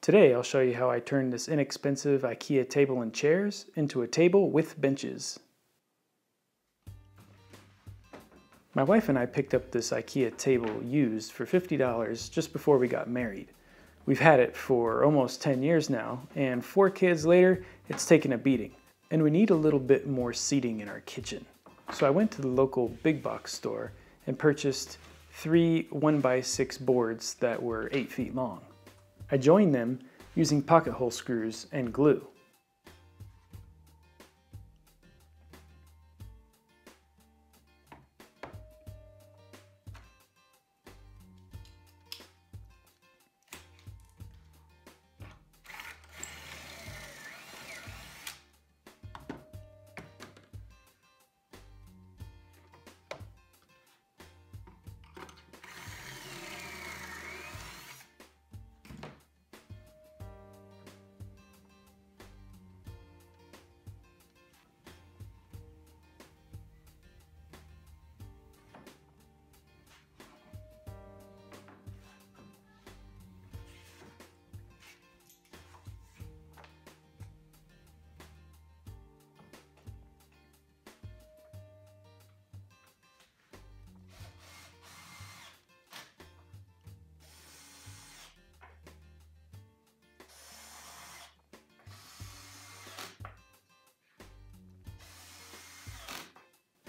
Today I'll show you how I turned this inexpensive IKEA table and chairs into a table with benches. My wife and I picked up this IKEA table used for $50 just before we got married. We've had it for almost 10 years now, and 4 kids later, it's taken a beating. And we need a little bit more seating in our kitchen. So I went to the local big box store and purchased 3 1x6 boards that were 8 feet long. I joined them using pocket hole screws and glue.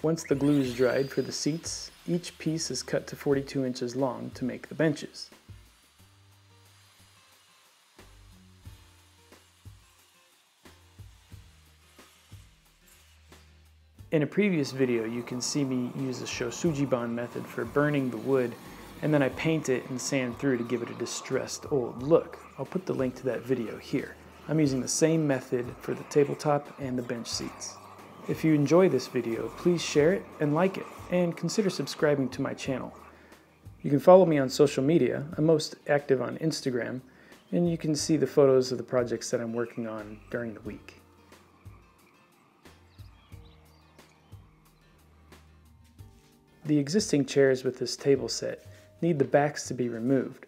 Once the glue is dried for the seats, each piece is cut to 42 inches long to make the benches. In a previous video, you can see me use the shosujiban method for burning the wood, and then I paint it and sand through to give it a distressed old look. I'll put the link to that video here. I'm using the same method for the tabletop and the bench seats. If you enjoy this video, please share it and like it, and consider subscribing to my channel. You can follow me on social media. I'm most active on Instagram, and you can see the photos of the projects that I'm working on during the week. The existing chairs with this table set need the backs to be removed.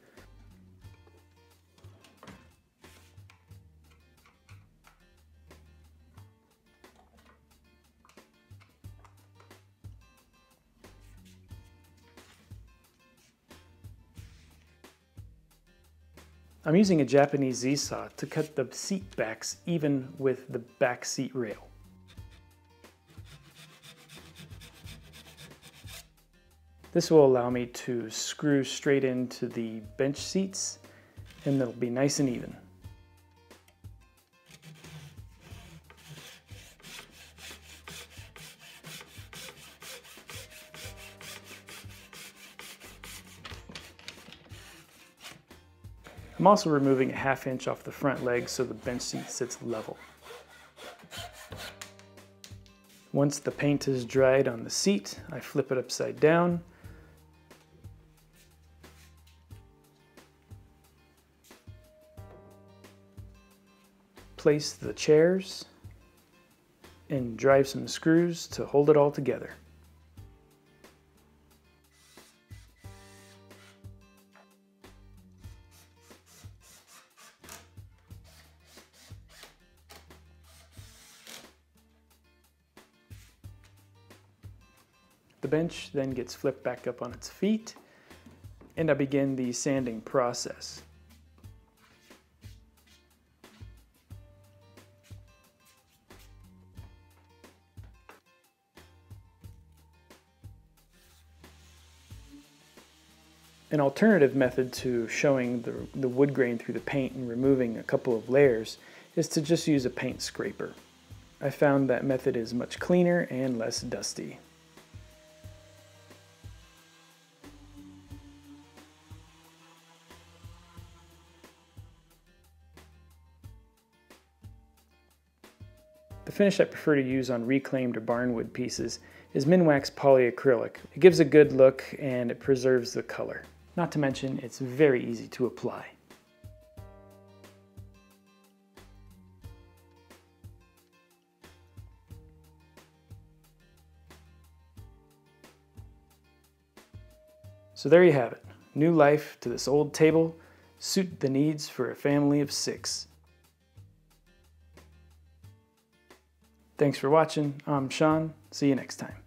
I'm using a Japanese Z-saw to cut the seat backs even with the back seat rail. This will allow me to screw straight into the bench seats, and they'll be nice and even. I'm also removing a ½ inch off the front leg so the bench seat sits level. Once the paint is dried on the seat, I flip it upside down. Place the chairs and drive some screws to hold it all together. The bench then gets flipped back up on its feet, and I begin the sanding process. An alternative method to showing the wood grain through the paint and removing a couple of layers is to just use a paint scraper. I found that method is much cleaner and less dusty. The finish I prefer to use on reclaimed or barnwood pieces is Minwax polyacrylic. It gives a good look and it preserves the color. Not to mention, it's very easy to apply. So there you have it. New life to this old table Suit the needs for a family of 6. Thanks for watching. I'm Sean. See you next time.